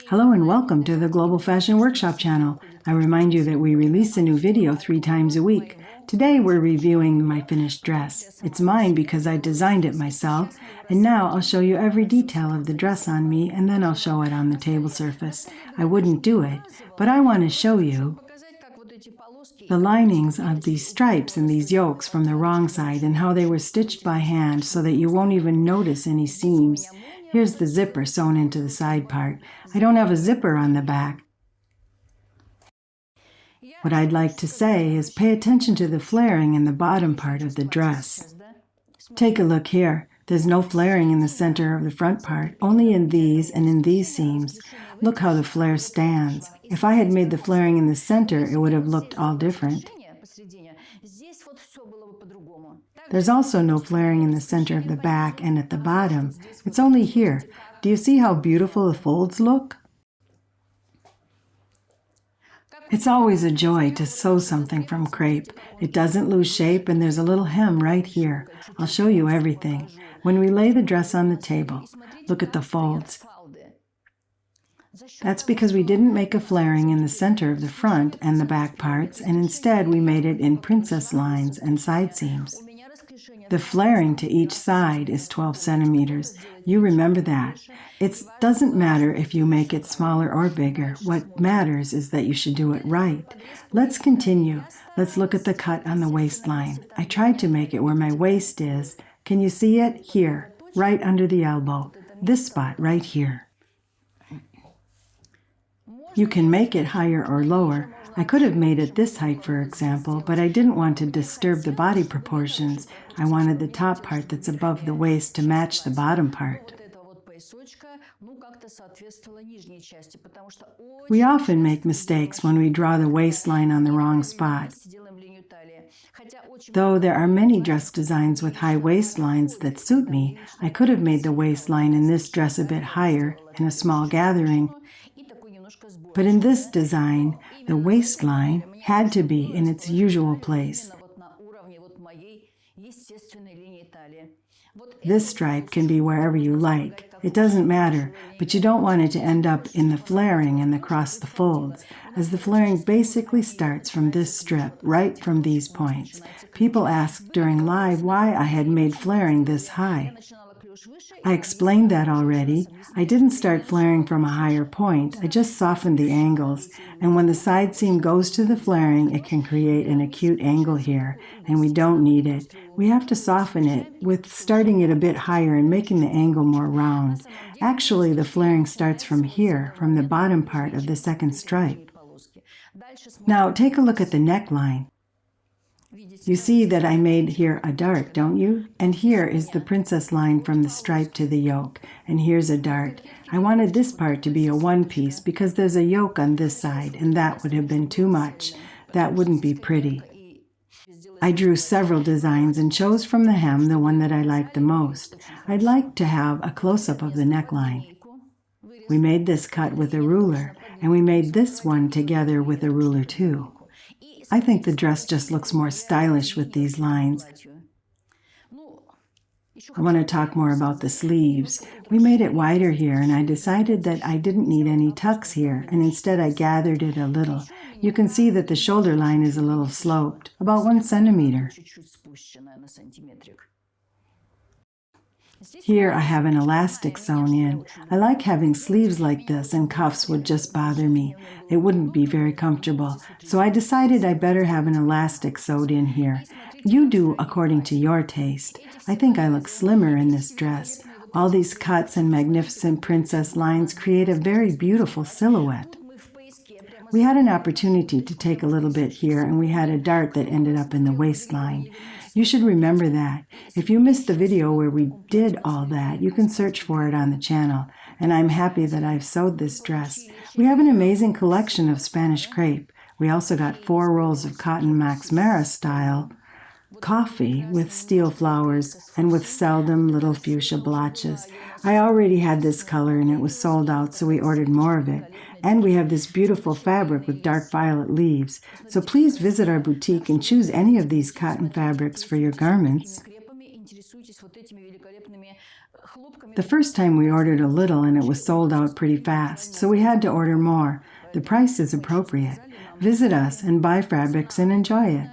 Hello and welcome to the Global Fashion Workshop channel. I remind you that we release a new video 3 times a week. Today we're reviewing my finished dress. It's mine because I designed it myself, and now I'll show you every detail of the dress on me and then I'll show it on the table surface. I wouldn't do it, but I want to show you the linings of these stripes and these yokes from the wrong side and how they were stitched by hand so that you won't even notice any seams. Here's the zipper sewn into the side part. I don't have a zipper on the back. What I'd like to say is pay attention to the flaring in the bottom part of the dress. Take a look here. There's no flaring in the center of the front part, only in these and in these seams. Look how the flare stands. If I had made the flaring in the center, it would have looked all different. There's also no flaring in the center of the back and at the bottom. It's only here. Do you see how beautiful the folds look? It's always a joy to sew something from crepe. It doesn't lose shape and there's a little hem right here. I'll show you everything. When we lay the dress on the table, look at the folds. That's because we didn't make a flaring in the center of the front and the back parts, and instead we made it in princess lines and side seams. The flaring to each side is 12 centimeters. You remember that. It doesn't matter if you make it smaller or bigger. What matters is that you should do it right. Let's continue. Let's look at the cut on the waistline. I tried to make it where my waist is. Can you see it? Here, right under the elbow. This spot right here. You can make it higher or lower. I could have made it this height, for example, but I didn't want to disturb the body proportions. I wanted the top part that's above the waist to match the bottom part. We often make mistakes when we draw the waistline on the wrong spot. Though there are many dress designs with high waistlines that suit me, I could have made the waistline in this dress a bit higher in a small gathering. But in this design, the waistline had to be in its usual place. This stripe can be wherever you like. It doesn't matter, but you don't want it to end up in the flaring and across the folds, as the flaring basically starts from this strip, right from these points. People asked during live why I had made flaring this high. I explained that already. I didn't start flaring from a higher point. I just softened the angles. And when the side seam goes to the flaring, it can create an acute angle here, and we don't need it. We have to soften it with starting it a bit higher and making the angle more round. Actually, the flaring starts from here, from the bottom part of the second stripe. Now, take a look at the neckline. You see that I made here a dart, don't you? And here is the princess line from the stripe to the yoke. And here's a dart. I wanted this part to be a one piece because there's a yoke on this side, and that would have been too much. That wouldn't be pretty. I drew several designs and chose from the hem the one that I liked the most. I'd like to have a close-up of the neckline. We made this cut with a ruler, and we made this one together with a ruler too. I think the dress just looks more stylish with these lines. I want to talk more about the sleeves. We made it wider here, and I decided that I didn't need any tucks here, and instead I gathered it a little. You can see that the shoulder line is a little sloped, about 1 centimeter. Here I have an elastic sewn in. I like having sleeves like this, and cuffs would just bother me. It wouldn't be very comfortable, so I decided I better have an elastic sewed in here. You do according to your taste. I think I look slimmer in this dress. All these cuts and magnificent princess lines create a very beautiful silhouette. We had an opportunity to take a little bit here, and we had a dart that ended up in the waistline. You should remember that. If you missed the video where we did all that, you can search for it on the channel. And I'm happy that I've sewed this dress. We have an amazing collection of Spanish crepe. We also got 4 rolls of cotton Max Mara style coffee with steel flowers and with seldom little fuchsia blotches. I already had this color and it was sold out, so we ordered more of it. And we have this beautiful fabric with dark violet leaves. So please visit our boutique and choose any of these cotton fabrics for your garments. The first time we ordered a little and it was sold out pretty fast, so we had to order more. The price is appropriate. Visit us and buy fabrics and enjoy it.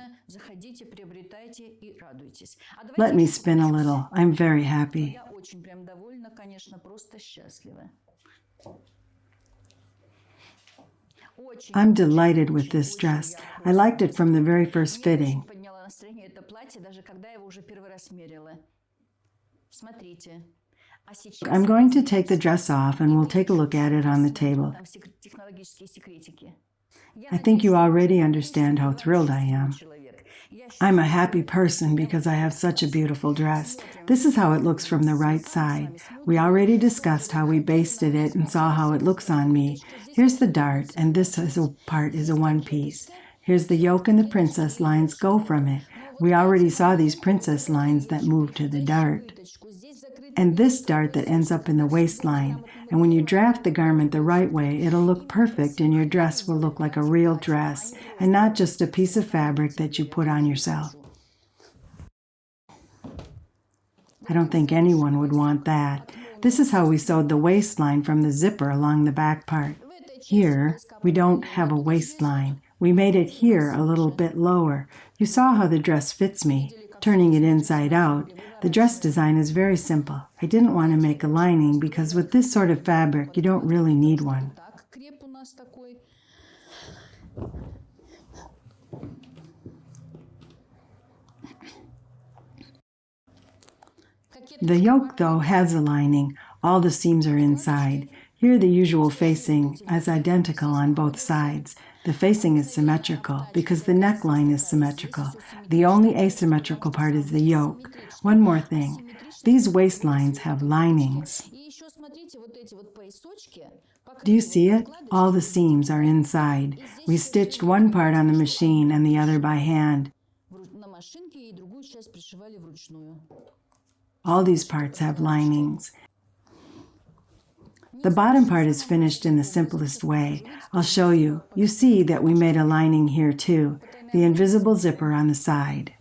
Let me spin a little. I'm very happy. I'm delighted with this dress. I liked it from the very first fitting. I'm going to take the dress off and we'll take a look at it on the table. I think you already understand how thrilled I am. I'm a happy person because I have such a beautiful dress. This is how it looks from the right side. We already discussed how we basted it and saw how it looks on me. Here's the dart, and this part is a one piece. Here's the yoke and the princess lines go from it. We already saw these princess lines that move to the dart. And this dart that ends up in the waistline. And when you draft the garment the right way, it'll look perfect and your dress will look like a real dress and not just a piece of fabric that you put on yourself. I don't think anyone would want that. This is how we sewed the waistline from the zipper along the back part. Here, we don't have a waistline. We made it here a little bit lower. You saw how the dress fits me. Turning it inside out, the dress design is very simple. I didn't want to make a lining because with this sort of fabric, you don't really need one. The yoke, though, has a lining. All the seams are inside. Here the usual facing is identical on both sides. The facing is symmetrical because the neckline is symmetrical. The only asymmetrical part is the yoke. One more thing. These waistlines have linings. Do you see it? All the seams are inside. We stitched one part on the machine and the other by hand. All these parts have linings. The bottom part is finished in the simplest way. I'll show you. You see that we made a lining here too, the invisible zipper on the side.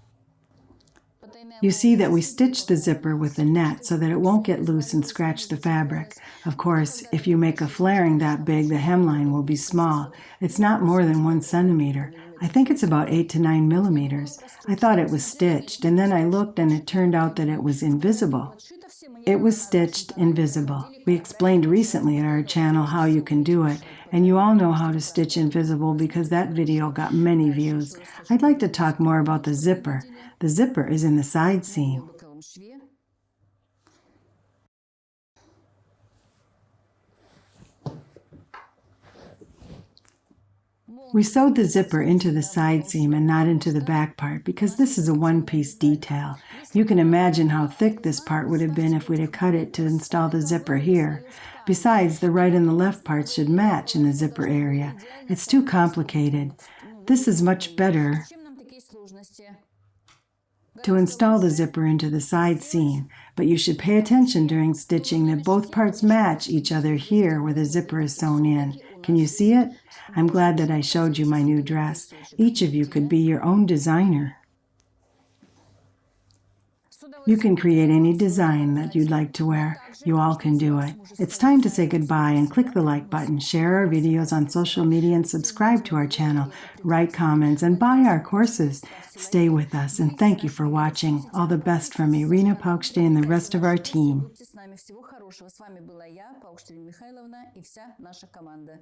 You see that we stitched the zipper with the net so that it won't get loose and scratch the fabric. Of course, if you make a flaring that big, the hemline will be small. It's not more than 1 centimeter. I think it's about 8 to 9 millimeters. I thought it was stitched, and then I looked and it turned out that it was invisible. It was stitched invisible. We explained recently at our channel how you can do it, and you all know how to stitch invisible because that video got many views. I'd like to talk more about the zipper. The zipper is in the side seam. We sewed the zipper into the side seam and not into the back part because this is a one-piece detail. You can imagine how thick this part would have been if we'd have cut it to install the zipper here. Besides, the right and the left parts should match in the zipper area. It's too complicated. This is much better to install the zipper into the side seam, but you should pay attention during stitching that both parts match each other here where the zipper is sewn in. Can you see it? I'm glad that I showed you my new dress. Each of you could be your own designer. You can create any design that you'd like to wear. You all can do it. It's time to say goodbye and click the like button, share our videos on social media and subscribe to our channel, write comments and buy our courses. Stay with us and thank you for watching. All the best from Irina Paukshte and the rest of our team. С вами была я, Paukshte Irina Mihailovna и вся наша команда.